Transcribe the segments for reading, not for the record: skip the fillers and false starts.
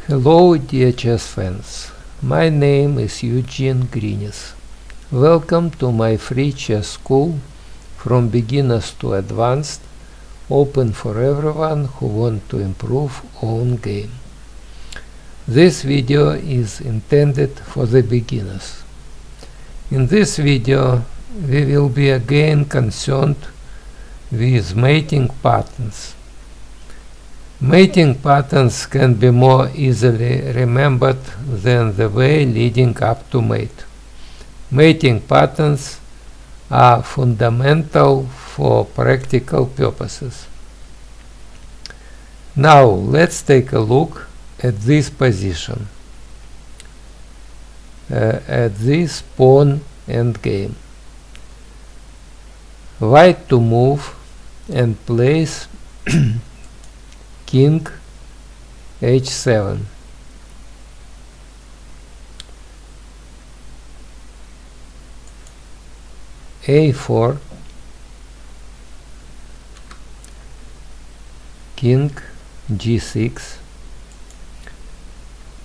Hello dear chess fans, my name is Eugene Grinis. Welcome to my free chess school from beginners to advanced, open for everyone who want to improve own game. This video is intended for the beginners. In this video we will be again concerned with mating patterns. Mating patterns can be more easily remembered than the way leading up to mate. Mating patterns are fundamental for practical purposes. Now let's take a look at this position, at this pawn endgame. White to move and place King h7. a4, King g6,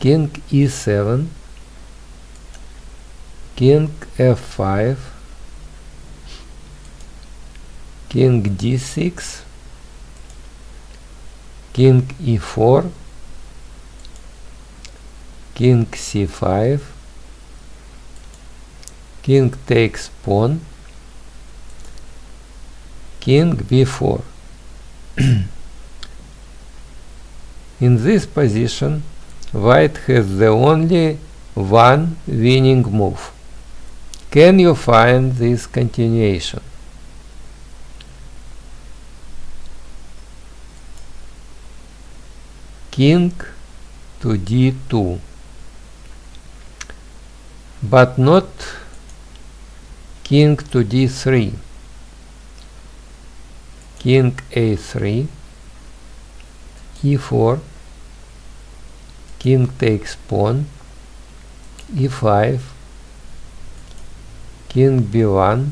King e7, King f5, King d6, King e4, King c5, King takes pawn, King b4. In this position, White has the only one winning move. Can you find this continuation? King to d2, but not King to d3. King a3, e4, King takes pawn, e5, King b1,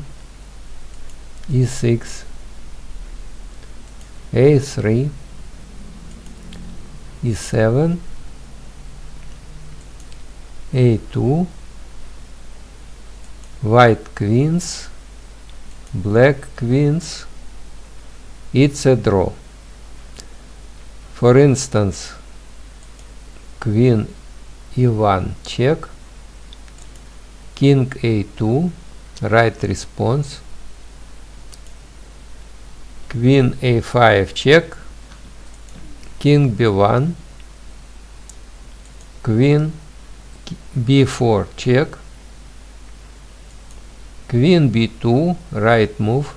e6, a3, e7, a2, white queens, black queens. It's a draw. For instance, queen e1 check, King a2, right response, Queen a5 check, King b1, Queen b4 check, Queen b2 right move,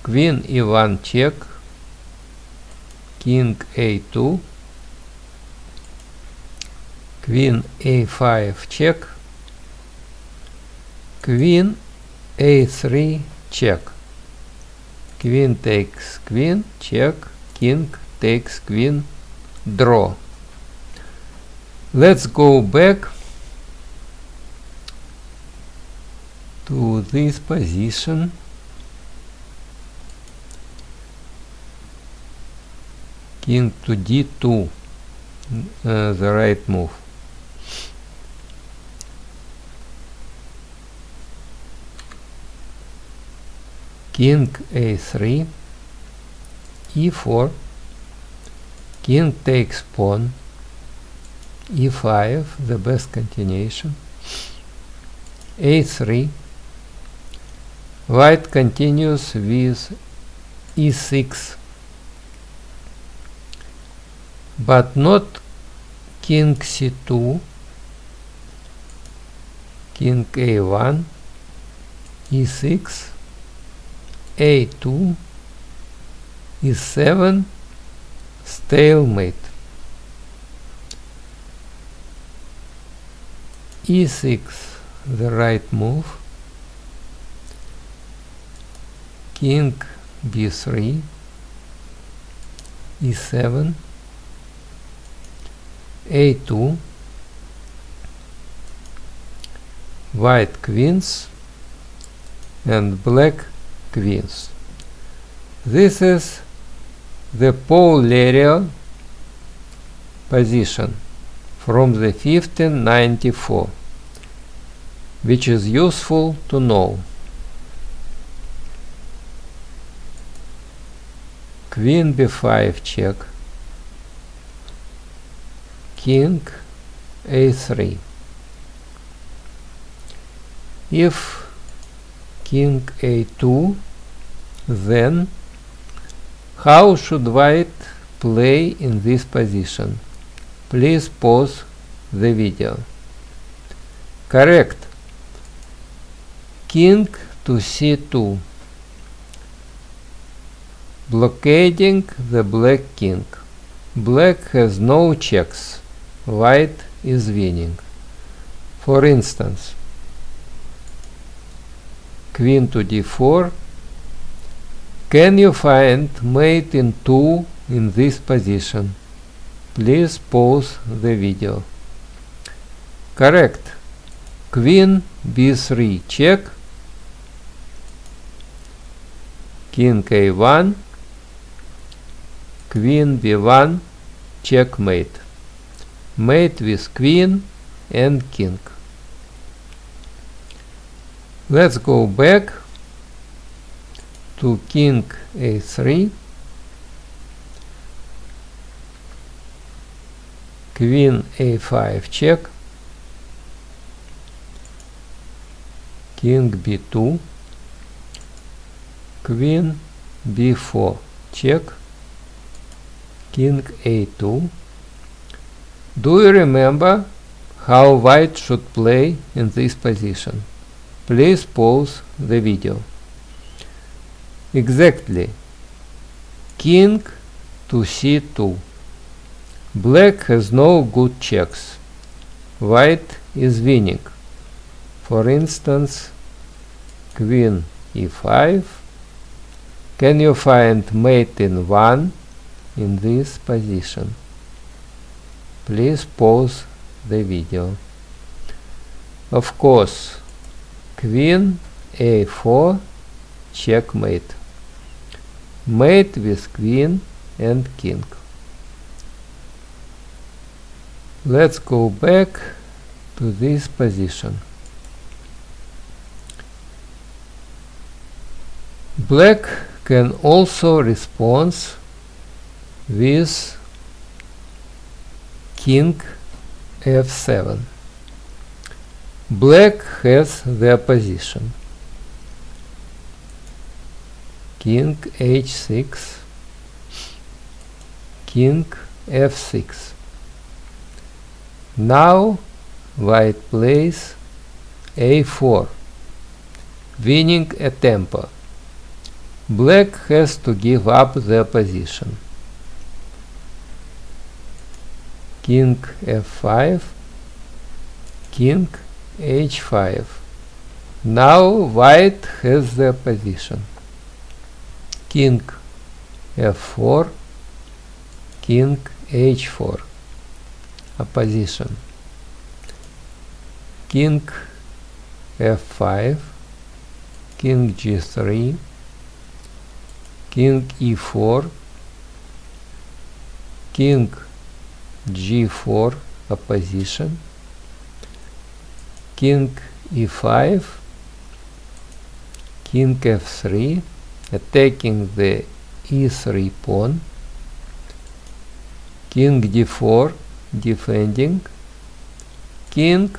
Queen e1 check, King a2, Queen a5 check, Queen a3 check, Queen takes queen, check, King takes queen, draw. Let's go back to this position. King to d2, the right move. King a3, e4, King takes pawn, e5, the best continuation, a3, White continues with e6, but not King c2, King a1, e6, a2, e7, stalemate, e6, the right move, King b3, e7, a2, white queens and black queens. This is the polarial position from the 1594, which is useful to know. Queen b5 check, king a3. If king a2, then how should white play in this position? Please pause the video. Correct. King to c2, blockading the black king. Black has no checks. White is winning. For instance, queen to d4. Can you find mate in 2 in this position? Please pause the video. Correct. Queen b3 check, king a1, queen b1 checkmate. Mate with queen and king. Let's go back to king a3, queen a5 check, king b2, queen b4 check, king a2. Do you remember how white should play in this position? Please pause the video. Exactly. King to c2. Black has no good checks. White is winning. For instance, queen e5. Can you find mate in 1 in this position? Please pause the video. Of course, queen a4 checkmate. Mate with queen and king. Let's go back to this position. Black can also respond with king f7. Black has the opposition. King h6, king f6. Now white plays a4, winning a tempo. Black has to give up the opposition. King f5, king h5. Now white has the opposition. King f4, king h4. Opposition. King f5, king g3, king e4, king g4 opposition, king e5, king f3, attacking the e3 pawn, king d4 defending, king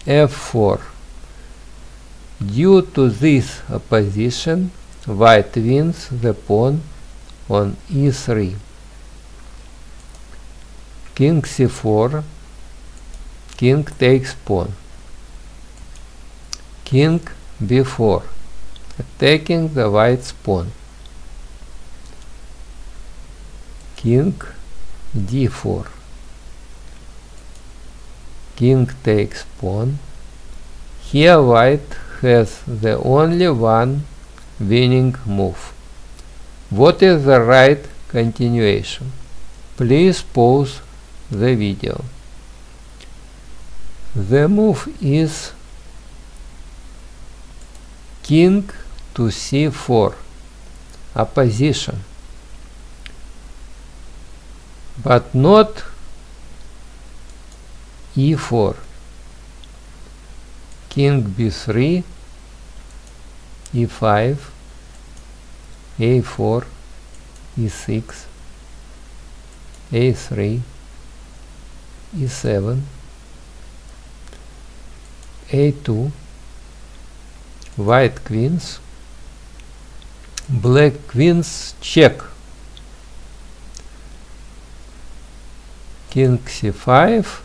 f4. Due to this opposition, white wins the pawn on e3. King c4, king takes pawn. King b4, attacking the white's pawn. King d4. King takes pawn. Here white has the only one winning move. What is the right continuation? Please pause the video. The move is king to c4, opposition, but not e4, king b3, e5, a4, e6, a3, e7, a2, white queens, black queens check, king c5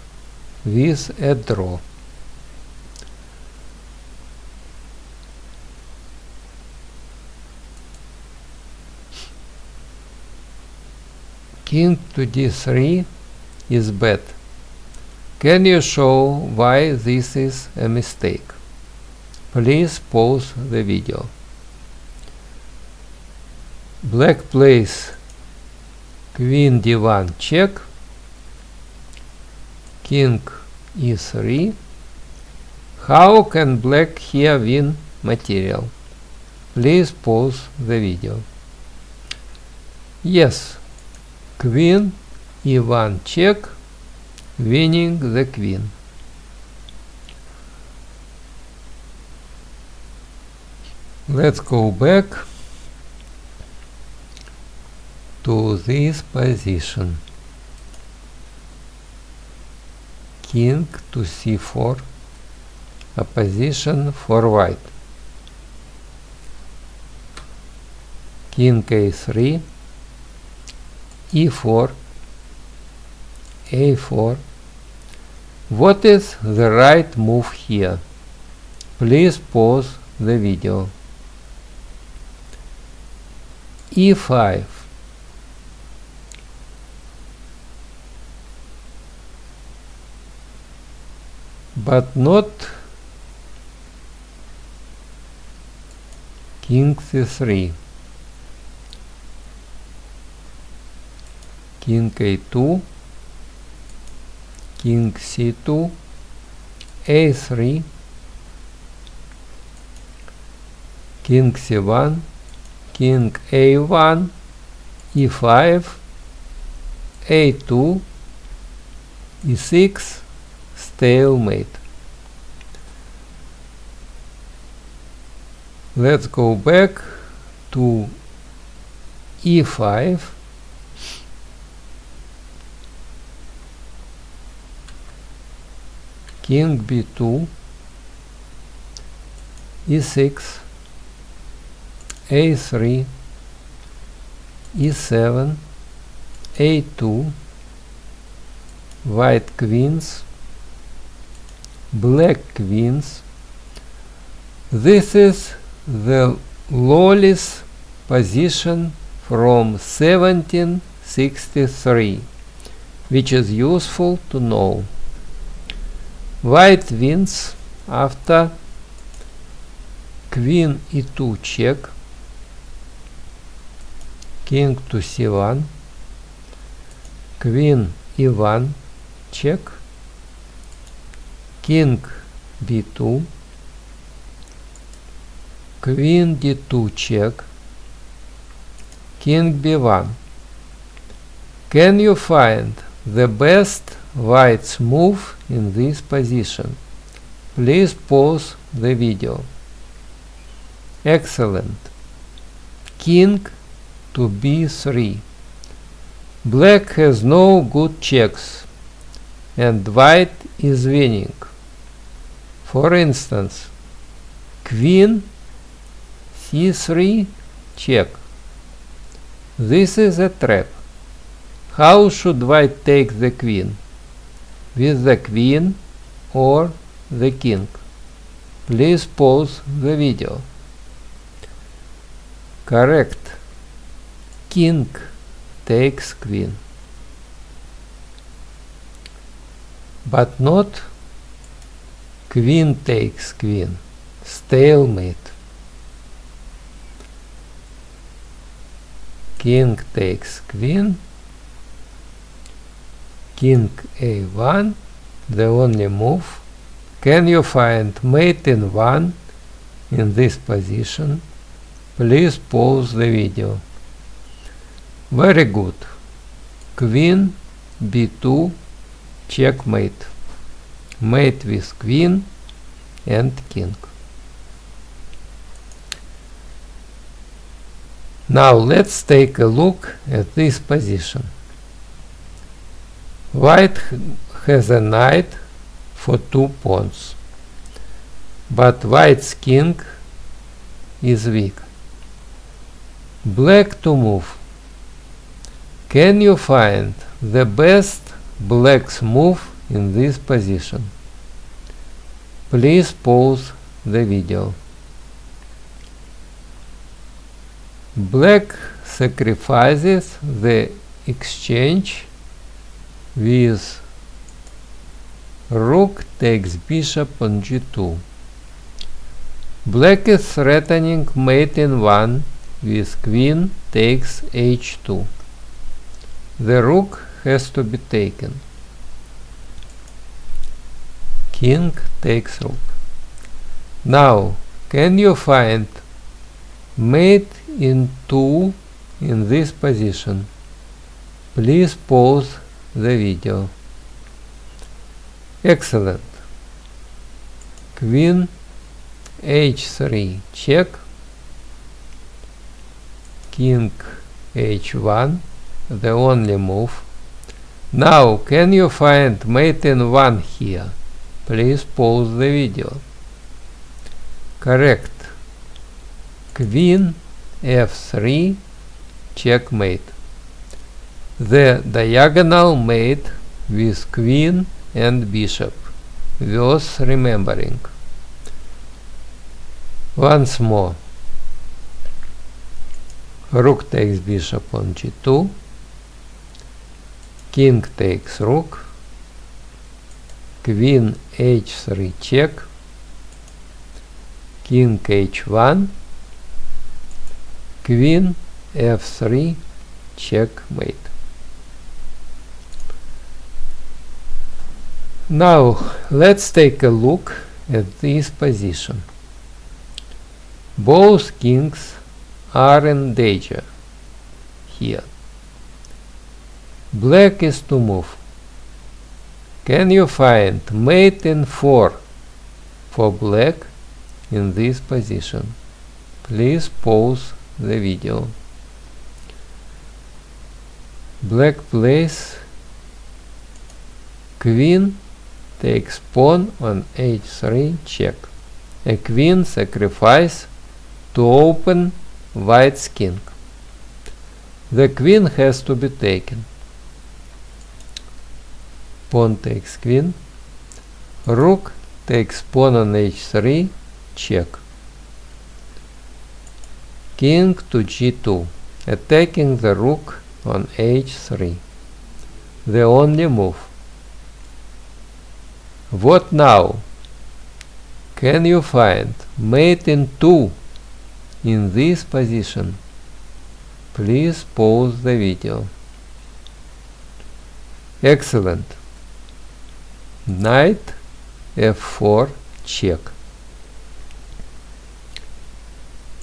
with a draw. King to d3 is bad. Can you show why this is a mistake? Please pause the video. Black plays queen d1 check, king e3. How can black here win material? Please pause the video. Yes, queen e1 check, winning the queen. Let's go back to this position. King to c4, a position for white. King a3, e4, a4. What is the right move here? Please pause the video. e5, but not king c3, king a2, king c2, a3, king c1, king a1, e5, a2, e6, stalemate. Let's go back to e5, king b2, e6, a3, e7, a2, white queens, black queens. This is the lowest position from 1763, which is useful to know. White wins after queen e2 check, king to c1, queen e1 check, king b2, queen d2 check, king b1. Can you find the best white's move in this position? Please pause the video. Excellent. King to b3. Black has no good checks and white is winning. For instance, queen c3 check. This is a trap. How should white take the queen? With the queen or the king? Please pause the video. Correct. King takes queen. But not queen takes queen. Stalemate. King takes queen. King a1, the only move. Can you find mate in 1 in this position? Please pause the video. Very good. Queen b2, checkmate. mate with queen and king. Now let's take a look at this position. White has a knight for 2 pawns, but white's king is weak. Black to move. Can you find the best black's move in this position? Please pause the video. Black sacrifices the exchange with rook takes bishop on g2. Black is threatening mate in 1 with queen takes h2. The rook has to be taken. King takes rook. Now, can you find mate in 2 in this position? Please pause the video. Excellent. Queen h3 check. King h1, the only move. Now, can you find mate in 1 here? Please pause the video. Correct. Queen f3 checkmate. The diagonal mate with queen and bishop worth remembering. Once more. Rook takes bishop on g2. King takes rook. Queen h3 check. King h1. Queen f3 checkmate. Now let's take a look at this position. Both kings are in danger here. Black is to move. Can you find mate in 4 for black in this position? Please pause the video. Black plays queen takes pawn on h3 check. A queen sacrifice to open white's king. The queen has to be taken. Pawn takes queen. Rook takes pawn on h3 check. King to g2, attacking the rook on h3. The only move. What now? Can you find mate in 2 in this position? Please pause the video. Excellent. Knight f4 check.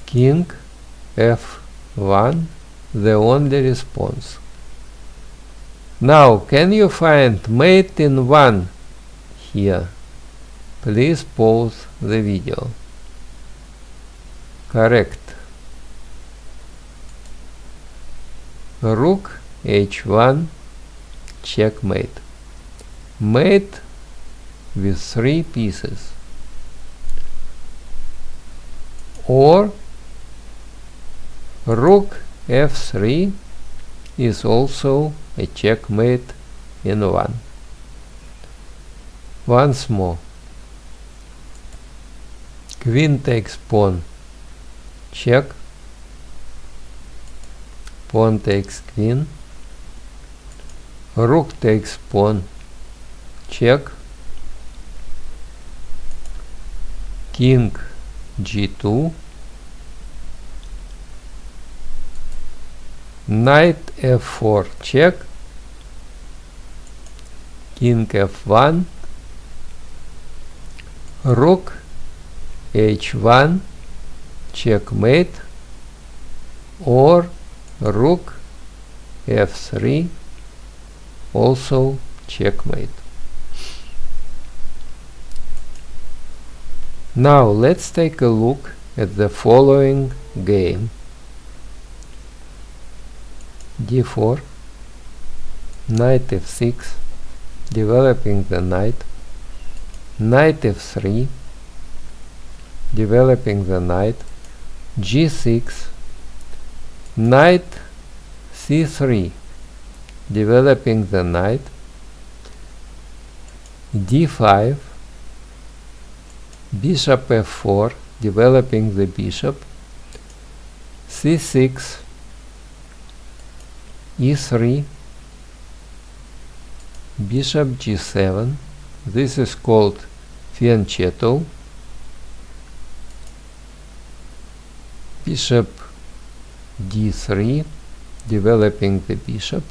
King f1, the only response. Now, can you find mate in 1 here? Please pause the video. Correct. Rook h1 checkmate. Mate with 3 pieces. Or rook f3 is also a checkmate in 1. Once more. Queen takes pawn check. Pawn takes queen. Rook takes pawn check. King g2. Knight f4 check. King f1. Rook h1 checkmate, or rook f3 also checkmate. Now let's take a look at the following game. d4, knight f6, developing the knight, knight f3, developing the knight, g6, knight c3, developing the knight, d5, bishop f4, developing the bishop, c6, e3, bishop g7, this is called fianchetto, bishop d3, developing the bishop,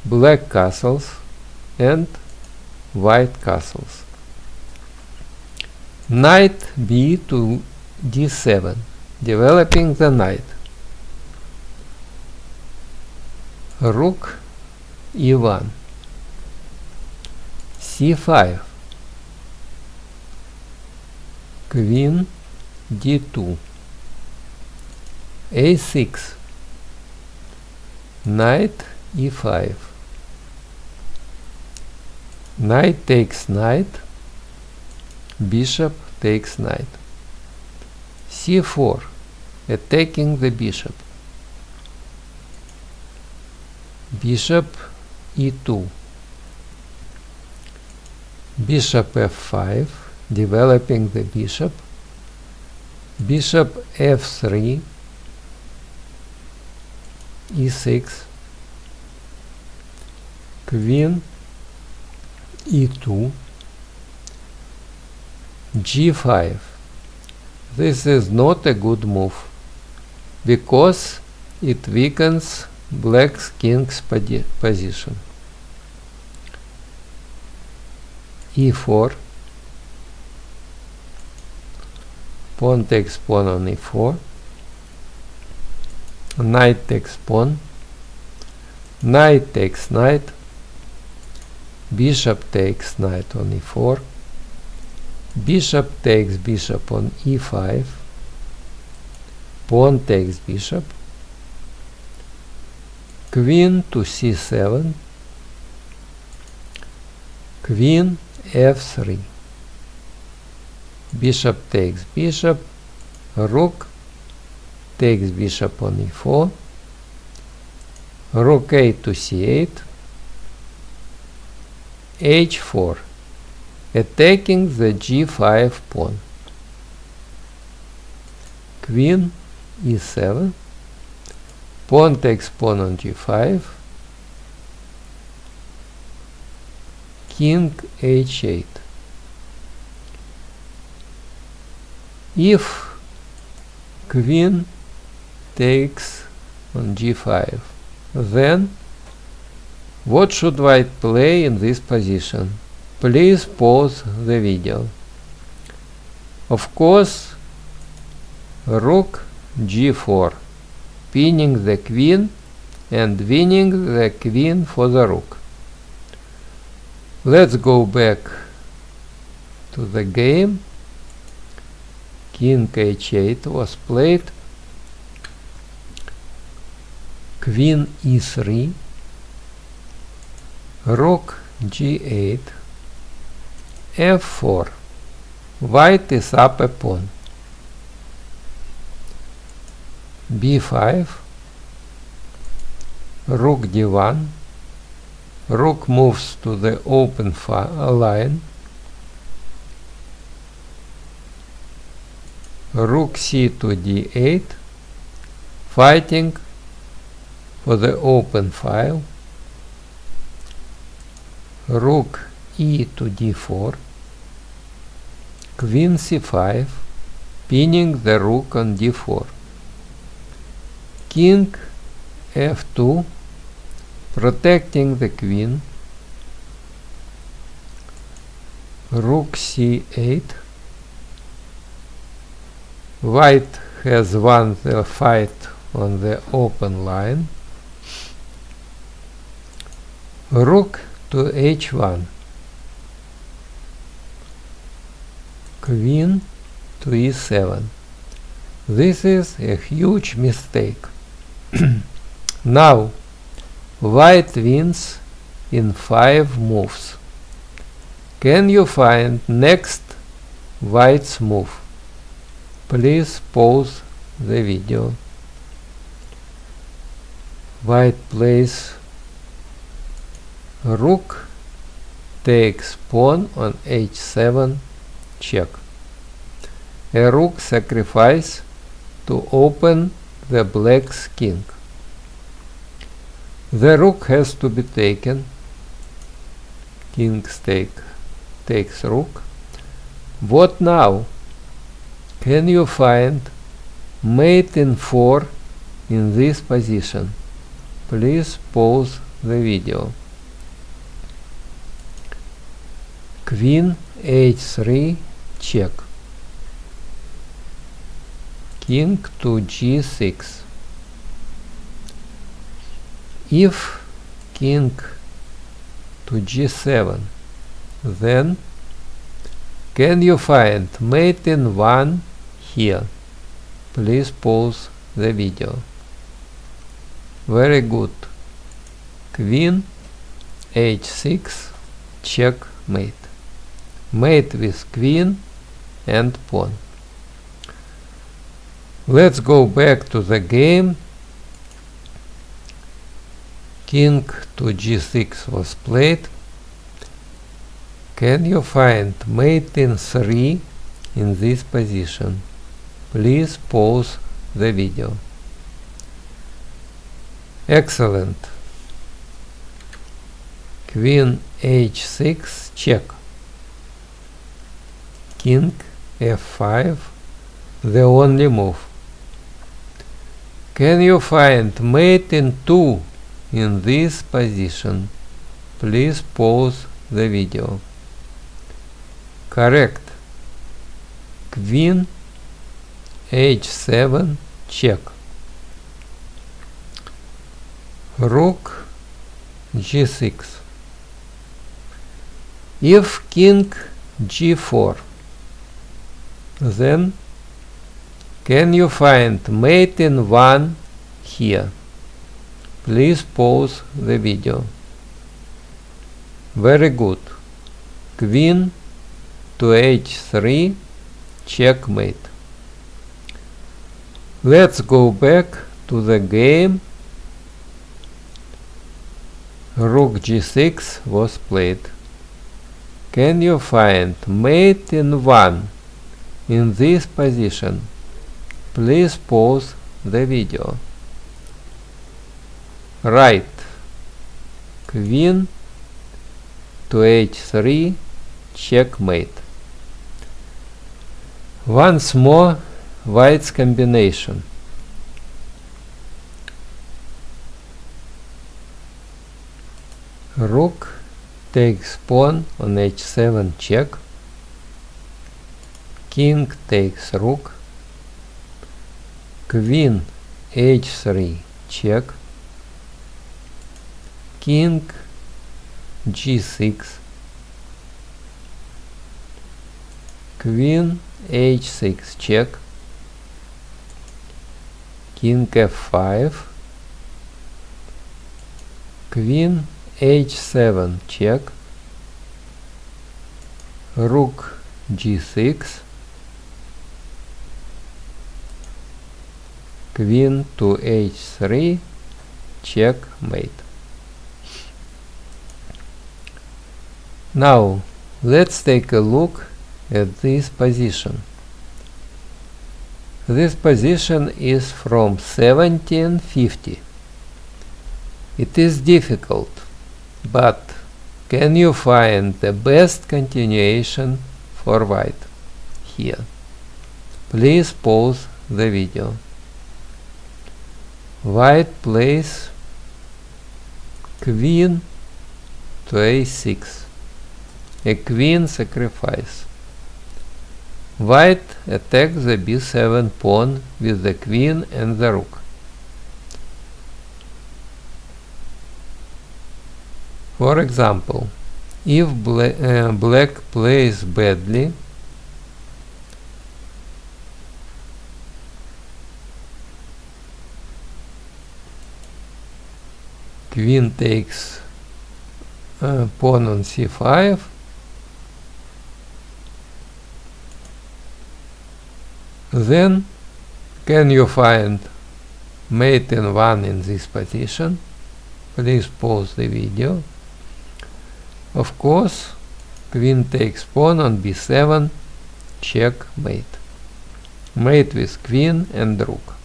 black castles and white castles. Knight b to d7, developing the knight, rook e1, c5, queen d2, a6, knight e5, knight takes knight, bishop takes knight, c4, attacking the bishop, bishop e2, bishop f5, developing the bishop, bishop f3, e6, queen e2, g5. This is not a good move because it weakens black's king's position. e4, pawn takes pawn on e4, knight takes pawn, knight takes knight, bishop takes knight on e4, bishop takes bishop on e5, pawn takes bishop, queen to c7, queen f3, bishop takes bishop, rook takes bishop on e4, rook a to c8, h4, attacking the g5 pawn, queen e7, pawn takes pawn on g5, king h8. If queen takes on g5, then what should white play in this position? Please pause the video. Of course, rook g4, pinning the queen and winning the queen for the rook. Let's go back to the game. King h8 was played, queen e3, rook g8, f4, white is up a pawn, b5, rook d1, rook moves to the open line, rook c to d8, fighting for the open file, rook e to d4, queen c5, pinning the rook on d4, king f2, protecting the queen, rook c8, white has won the fight on the open line, rook to h1, queen to e7. This is a huge mistake. Now white wins in 5 moves. Can you find next white's move? Please pause the video. White plays rook takes pawn on h7 check. A rook sacrifice to open the black's king. The rook has to be taken. King's takes rook. What now? Can you find mate in 4 in this position? Please pause the video. Queen h3 check. King to g6. If king to g7, then can you find mate in 1 here? Please pause the video. Very good. Queen h6 checkmate. Mate with queen and pawn. Let's go back to the game. King to g6 was played. Can you find mate in 3 in this position? Please pause the video. Excellent. Queen h6 check. King f5, the only move. Can you find mate in 2 in this position? Please pause the video. Correct. Queen h7 check. Rook g6. If king g4, then can you find mate in 1 here? Please pause the video. Very good. Queen to h3 checkmate. Let's go back to the game. Rook g6 was played. Can you find mate in 1 in this position? Please pause the video. Right. Queen to h3 checkmate. Once more white's combination. Rook takes pawn on h7 check. King takes rook. Queen h3 check. King g6. Queen h6 check. King f5. Queen h7 check. Rook g6. Queen to h3 checkmate. Now let's take a look at this position. This position is from 1750. It is difficult, but can you find the best continuation for white here? Please pause the video. White plays queen to a6, a queen sacrifice. White attacks the b7 pawn with the queen and the rook. For example, if black plays badly, queen takes pawn on c5, then can you find mate in 1 in this position? Please pause the video. Of course, queen takes pawn on b7, checkmate. Mate with queen and rook.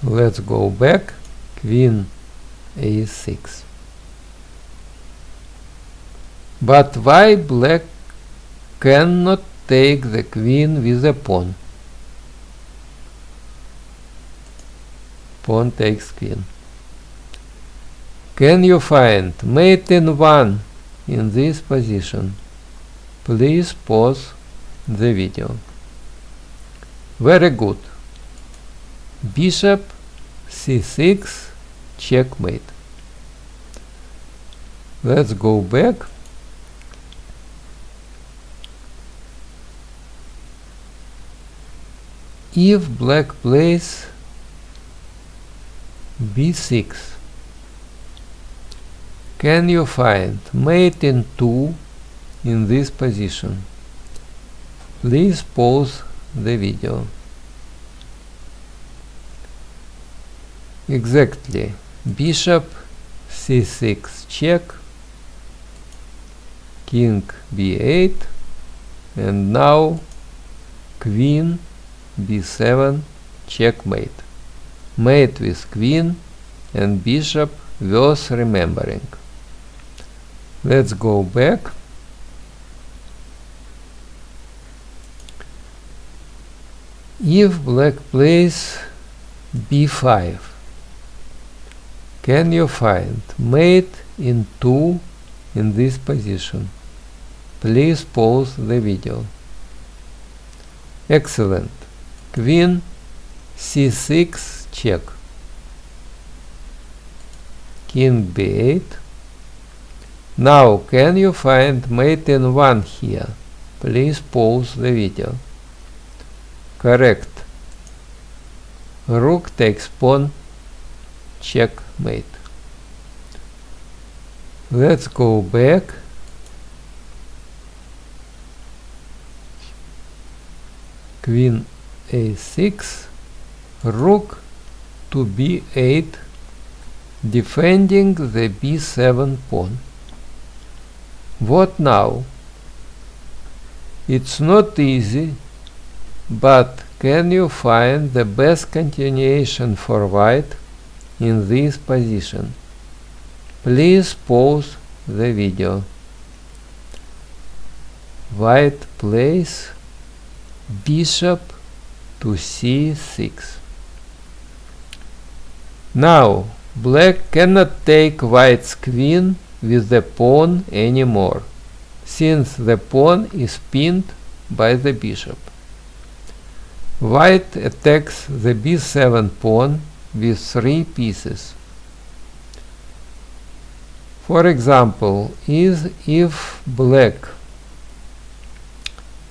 Let's go back. Queen a6. But why black cannot take the queen with a pawn? Pawn takes queen. Can you find mate in 1 in this position? Please pause the video. Very good. Bishop c6, checkmate. Let's go back. If black plays b6, can you find mate in 2 in this position? Please pause the video. Exactly. Bishop c6 check, king b8, and now queen b7 checkmate. Mate with queen and bishop worth remembering. Let's go back. If black plays b5, can you find mate in 2 in this position? Please pause the video. Excellent. Queen c6 check, king b8. Now can you find mate in 1 here? Please pause the video. Correct. Rook takes pawn, checkmate. Let's go back. Queen a6, rook to b8, defending the b7 pawn. What now? It's not easy, but can you find the best continuation for white in this position? Please pause the video. White plays bishop to c6. Now black cannot take white's queen with the pawn anymore, since the pawn is pinned by the bishop. White attacks the b7 pawn with 3 pieces. For example, if black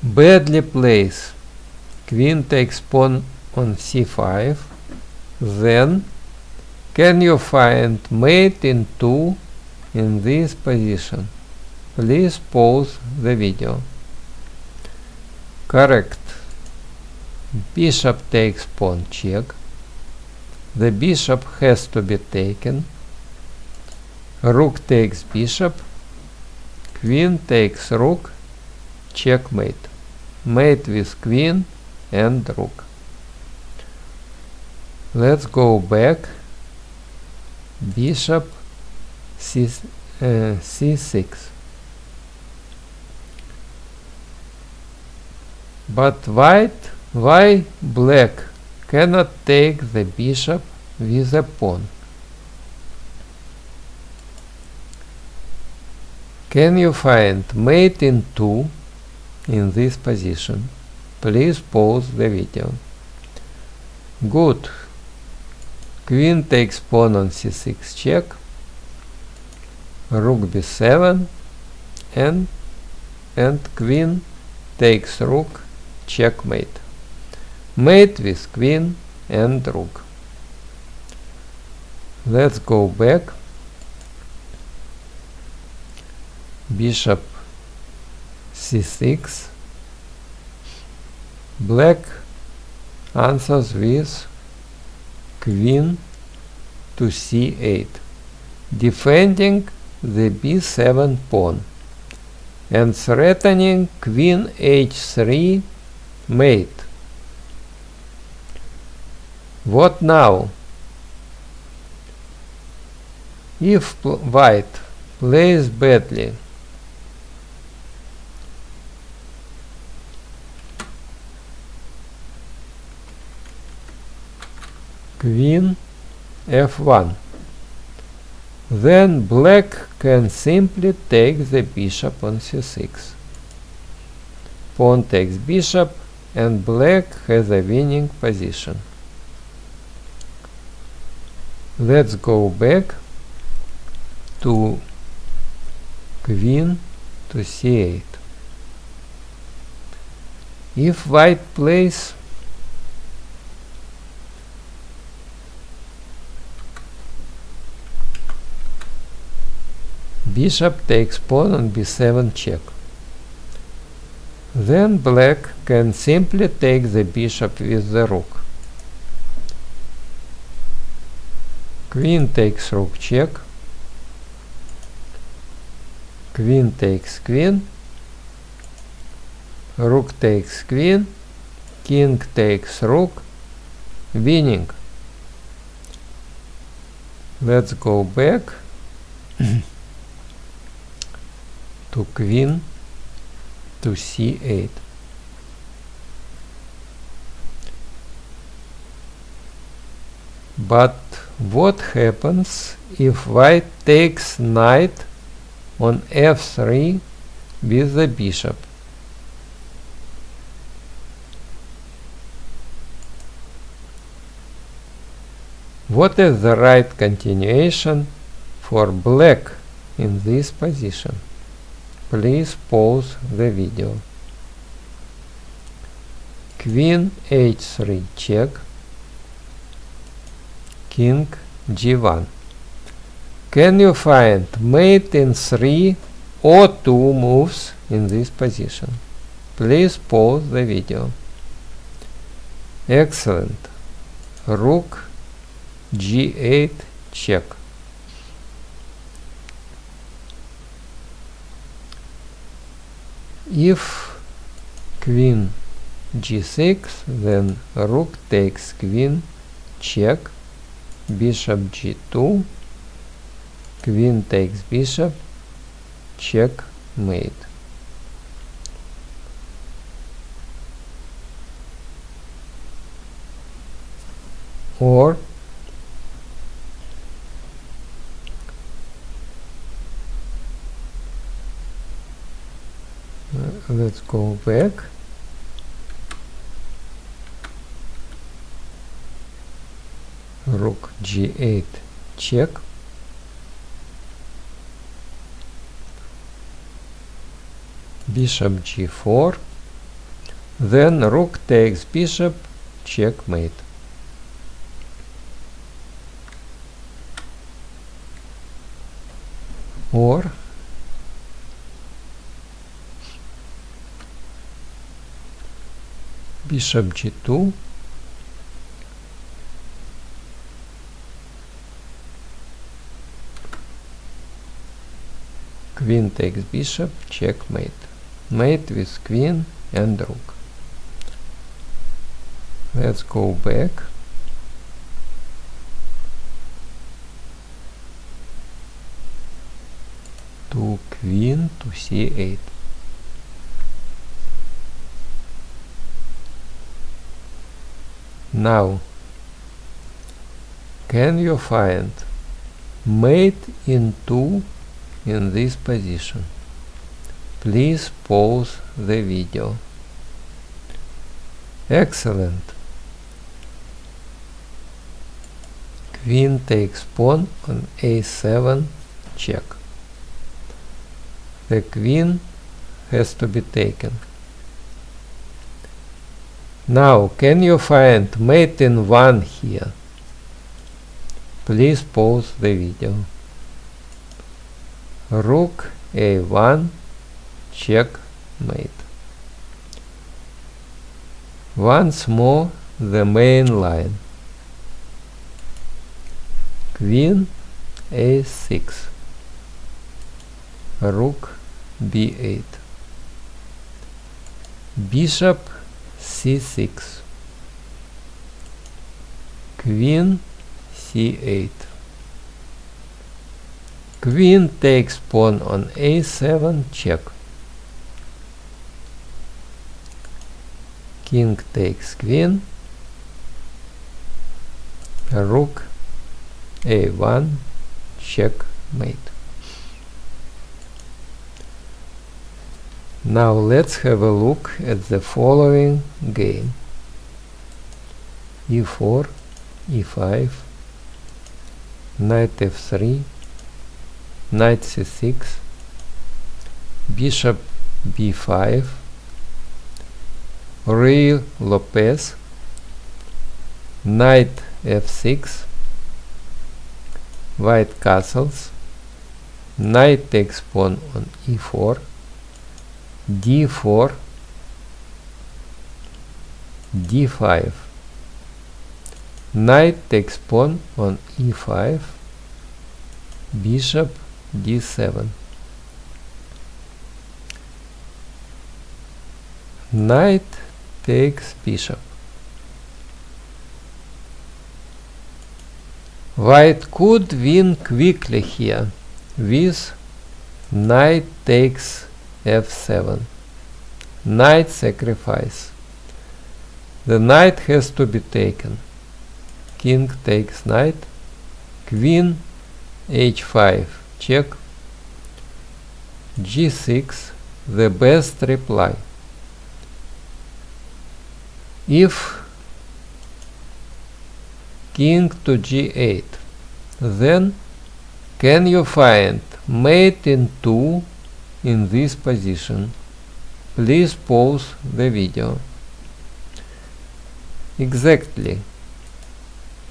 badly plays queen takes pawn on c5, then can you find mate in 2 in this position? Please pause the video. Correct. Bishop takes pawn check. The bishop has to be taken. Rook takes bishop. Queen takes rook, checkmate. Mate with queen and rook. Let's go back. Bishop c6. But why black cannot take the bishop with a pawn? Can you find mate in 2 in this position? Please pause the video. Good. Queen takes pawn on c6 check, rook b7, and queen takes rook, checkmate. Mate with queen and rook. Let's go back. Bishop c6. Black answers with queen to c8, defending the b7 pawn and threatening queen h3 mate. What now? If white plays badly, queen f1, then black can simply take the bishop on c6. Pawn takes bishop and black has a winning position. Let's go back to queen to c8. If white plays bishop takes pawn on b7 check, then black can simply take the bishop with the rook. Queen takes rook check, queen takes queen, rook takes queen, king takes rook, winning. Let's go back to queen to c8. But what happens if white takes knight on f3 with the bishop? What is the right continuation for black in this position? Please pause the video. Queen h3 check, king g1. Can you find mate in 3 or 2 moves in this position? Please pause the video. Excellent. Rook g8 check. If queen g6, then rook takes queen check, bishop g2, queen takes bishop, checkmate. Or let's go back. Rook g8 check, bishop g4, then rook takes bishop, checkmate. Or bishop g2, queen takes bishop, checkmate. Mate with queen and rook. Let's go back. To queen to c8. Now, can you find mate in 2 in this position? Please pause the video. Excellent. Queen takes pawn on a7 check. The queen has to be taken. Now, can you find mate in 1 here? Please pause the video. Rook a1, checkmate. Once more the main line. Queen a6, rook b8, bishop c6, queen c8, queen takes pawn on a7, check, king takes queen, rook a1, checkmate. Now let's have a look at the following game. e4, e5, knight f3, knight c6, bishop b5, Rui Lopez, knight f6, white castles, knight takes pawn on e4, d4, d5, knight takes pawn on e5, bishop d7, knight takes bishop. White could win quickly here with knight takes f7, knight sacrifice. The knight has to be taken. King takes knight, queen h5, check, g6, the best reply. If king to g8, then can you find mate in 2 in this position? Please pause the video. Exactly.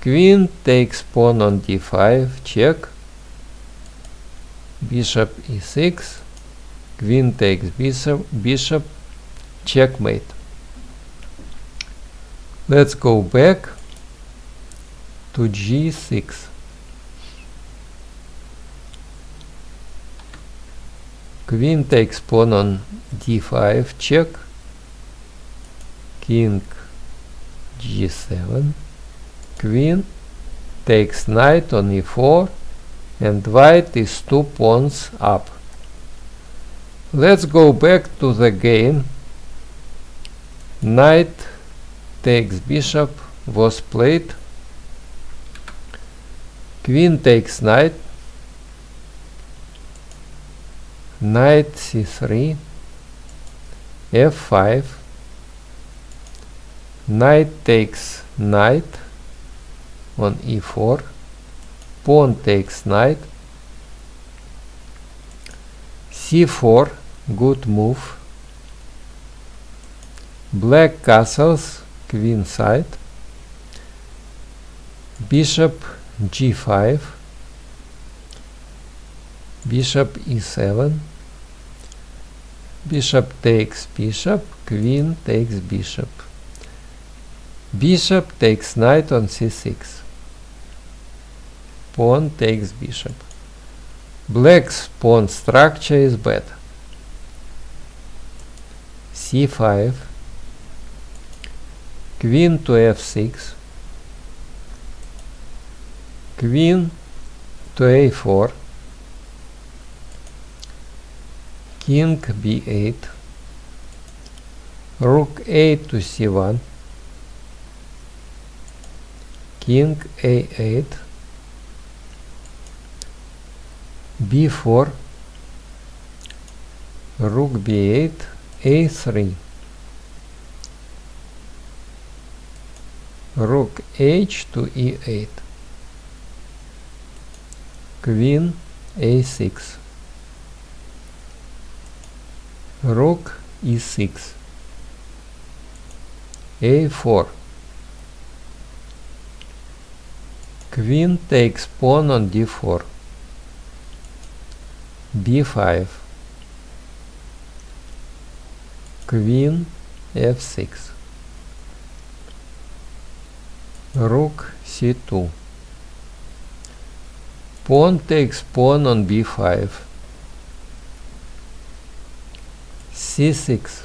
Queen takes pawn on d5, check, bishop e6, queen takes bishop, checkmate. Let's go back to g6. Queen takes pawn on d5, check, king g7, queen takes knight on e4, and white is 2 pawns up. Let's go back to the game. Knight takes bishop was played, queen takes knight, knight c3, f5, knight takes knight on e4, pawn takes knight, c4, good move, black castles, queen side, bishop g5, bishop e7, bishop takes bishop, queen takes bishop, bishop takes knight on c6, pawn takes bishop. Black's pawn structure is bad. c5, queen to f6, queen to a4, king b8, rook a to c1, king a8, b4, rook b8, a3, rook h to e8, queen a6, rook e6, a4. Queen takes pawn on d4. b5. Queen f6. Rook c2. Pawn takes pawn on b5. c6.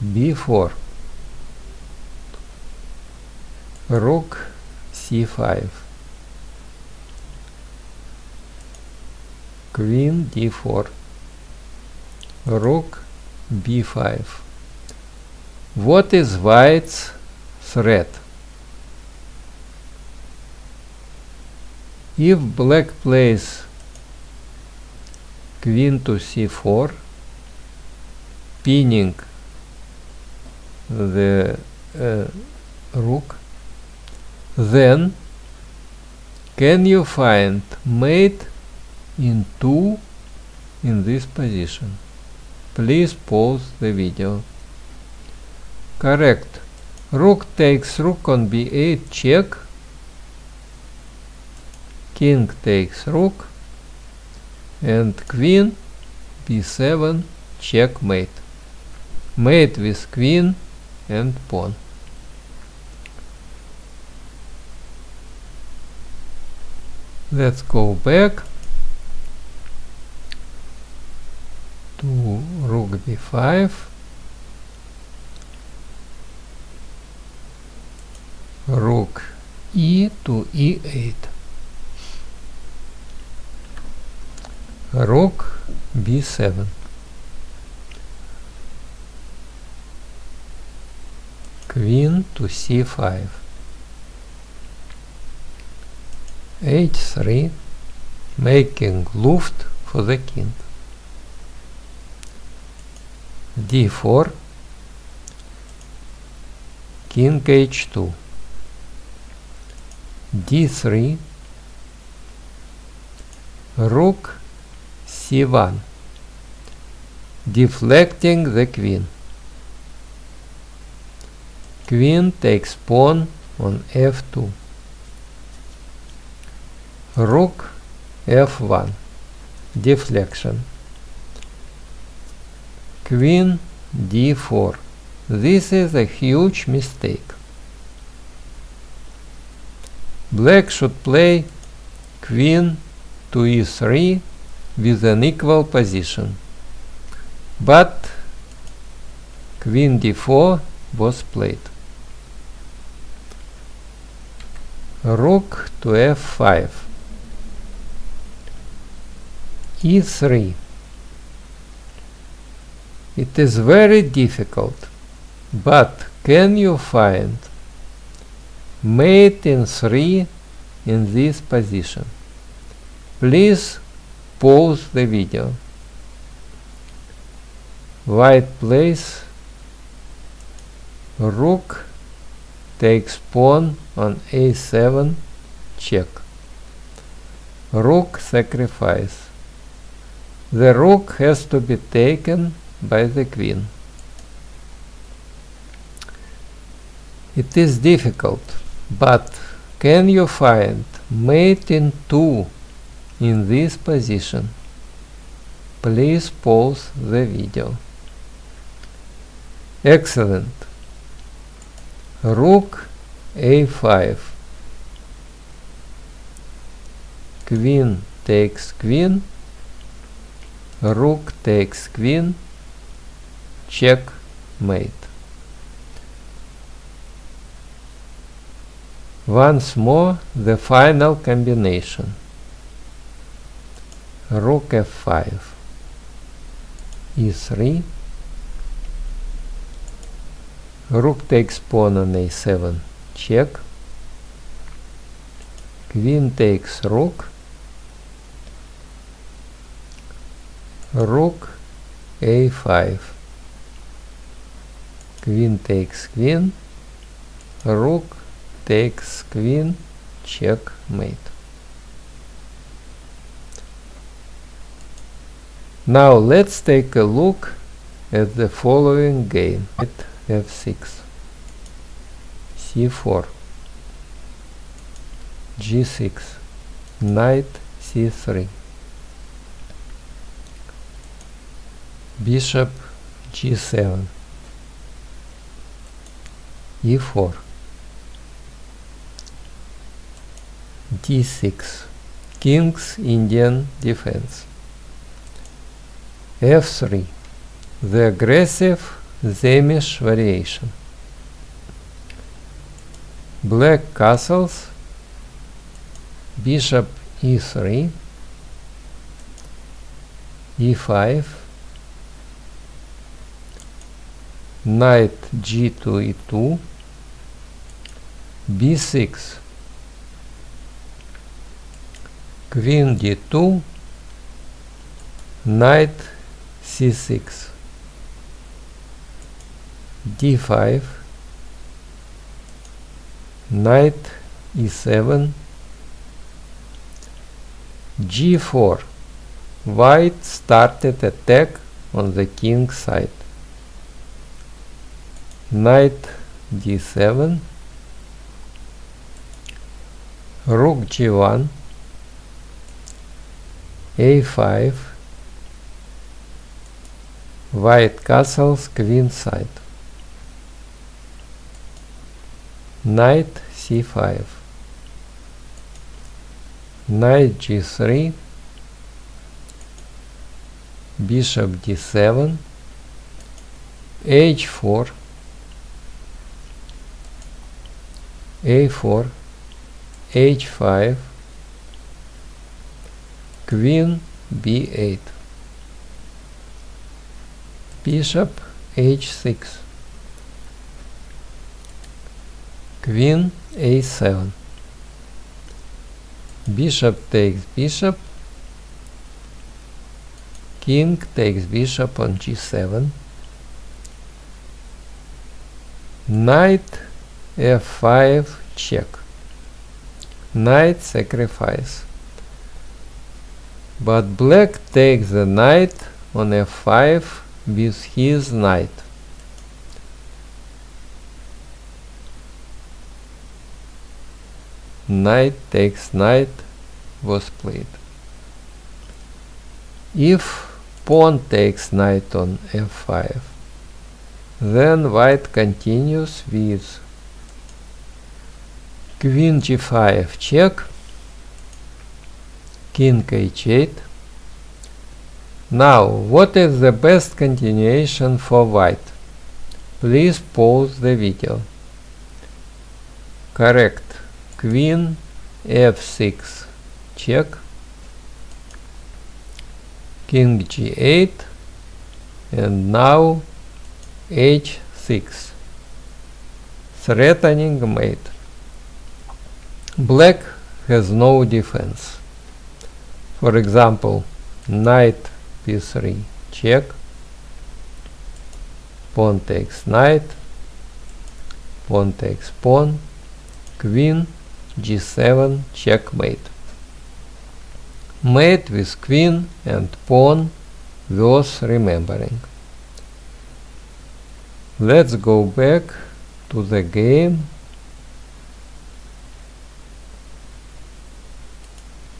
b4. Rook c5. Queen d4. Rook b5. What is white's threat? If black plays queen to c4, pinning the rook, then can you find mate in 2 in this position? Please pause the video. Correct. Rook takes rook on b8 check. King takes rook. And queen b7 checkmate. Mate with queen and pawn. Let's go back to rook b5. Rook e to e8. Rook b7. Queen to c5. h3, making luft for the king. d4. King h2. d3. Rook c1, deflecting the queen. Queen takes pawn on f2. Rook f1, deflection. Queen d4. This is a huge mistake. Black should play queen to e3 with an equal position, but queen d4 was played. Rook to f5. e3. It is very difficult, but can you find mate in 3 in this position? Please pause the video. White plays rook takes pawn on a7 check. Rook sacrifice. The rook has to be taken by the queen. It is difficult, but can you find mate in 2 in this position? Please pause the video. Excellent. Rook a5. Queen takes queen. Rook takes queen. Checkmate. Once more the final combination. Rook f5. e3. Rook takes pawn on a7 check. Queen takes rook. Rook a5. Queen takes queen. Rook takes queen. Checkmate. Now let's take a look at the following game: knight f6, c4, g6, knight c3, bishop g7, e4, d6, King's Indian defense, f3, the aggressive Saemisch variation, black castles, bishop e3, e5, knight g2 e2, b6, queen d2, knight c6, d5, knight e7, g4. White started attack on the king side. Knight d7, rook g1, a5, white castles queen side, knight c5, knight g3, bishop d7, h4, a4, h5, queen b8, bishop h6, queen a7, bishop takes bishop, king takes bishop on g7, knight f5 check, knight sacrifice, but black takes the knight on f5 with his knight. Knight takes knight was played. If pawn takes knight on f5, then white continues with queen g5 check, king h8. Now, what is the best continuation for white? Please pause the video. Correct. Queen f6 check, king g8, and now h6, threatening mate. Black has no defense. For example, knight b3 check, pawn takes knight, pawn takes pawn, queen g7 checkmate. Mate with queen and pawn worth remembering. Let's go back to the game.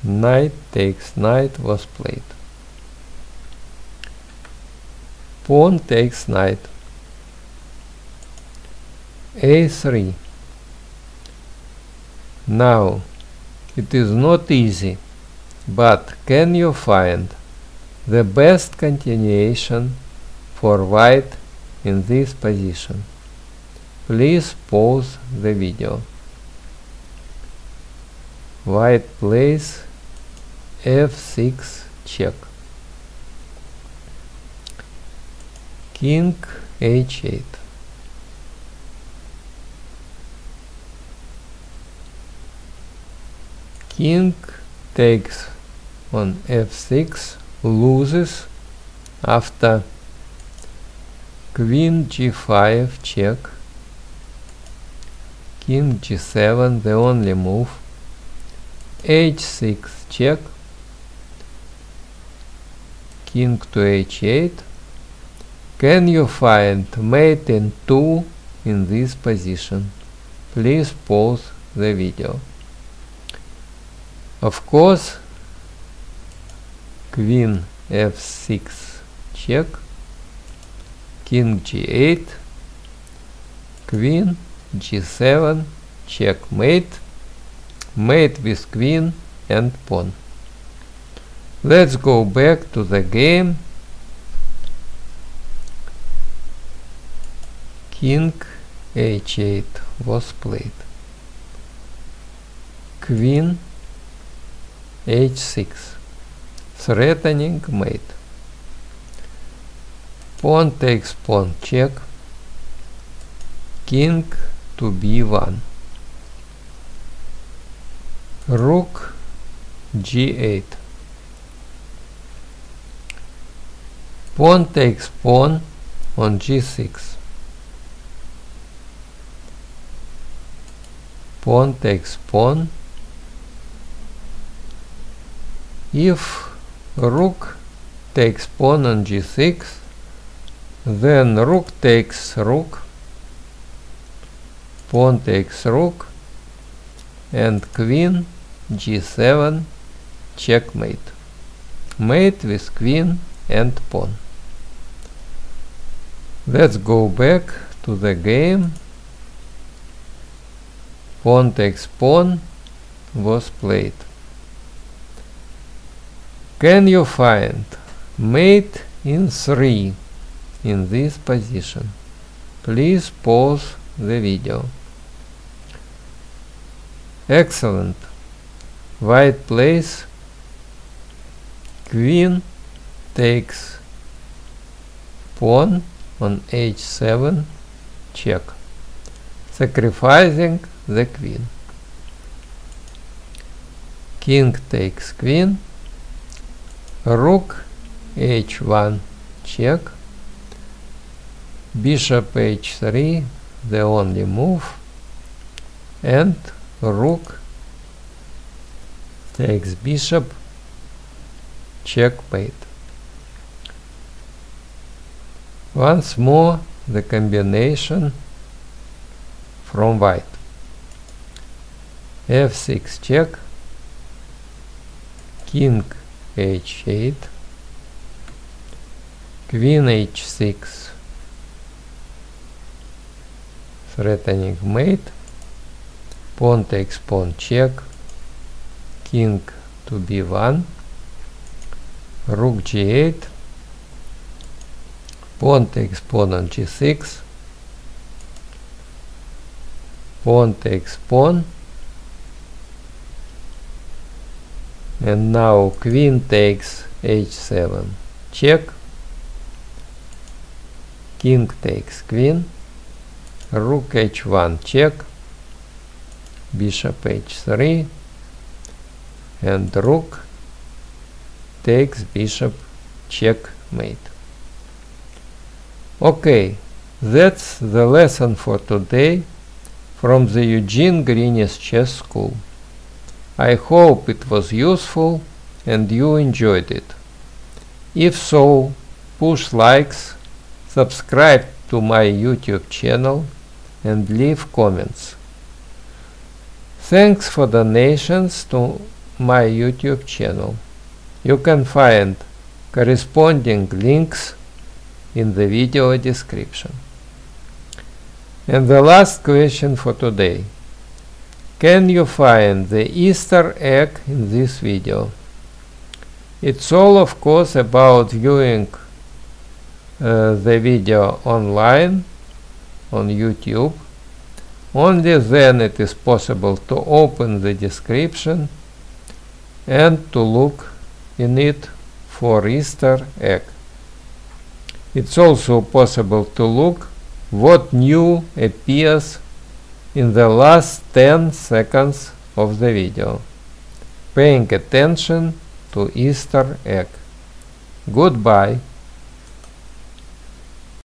Knight takes knight was played. Pawn takes knight. a3. Now, it is not easy, but can you find the best continuation for white in this position? Please pause the video. White plays f6 check, king h8, king takes on f6, loses after queen g5 check, king g7 the only move, h6 check, king to h8, Can you find mate in 2 in this position? Please pause the video. Of course, queen f6 check, king g8, queen g7 checkmate, mate with queen and pawn. Let's go back to the game. King h8 was played. Queen h6, threatening mate. Pawn takes pawn check, king to b1, rook g8, pawn takes pawn on g6, pawn takes pawn. If rook takes pawn on g6, then rook takes rook, pawn takes rook, and queen g7 checkmate, mate with queen and pawn. Let's go back to the game. Pawn takes pawn was played. Can you find mate in 3 in this position? Please pause the video. Excellent. White plays queen takes pawn on h7 check, sacrificing the queen. King takes queen, rook h1 check, bishop h3 the only move, and rook takes bishop checkmate. Once more the combination from white. f6 check, king h8, queen h6 threatening mate, pawn takes pawn check, king to b1, rook g8, pawn takes pawn on g6, pawn takes pawn, and now queen takes h7 check, king takes queen, rook h1 check, bishop h3, and rook takes bishop checkmate. Okay, that's the lesson for today from the Eugene Grinis Chess School. I hope it was useful and you enjoyed it. If so, push likes, subscribe to my YouTube channel and leave comments. Thanks for donations to my YouTube channel. You can find corresponding links in the video description. And the last question for today. Can you find the Easter egg in this video? It's all, of course, about viewing the video online on YouTube. Only then it is possible to open the description and to look in it for Easter egg. It's also possible to look what new appears in the last 10 seconds of the video, paying attention to Easter egg. Goodbye.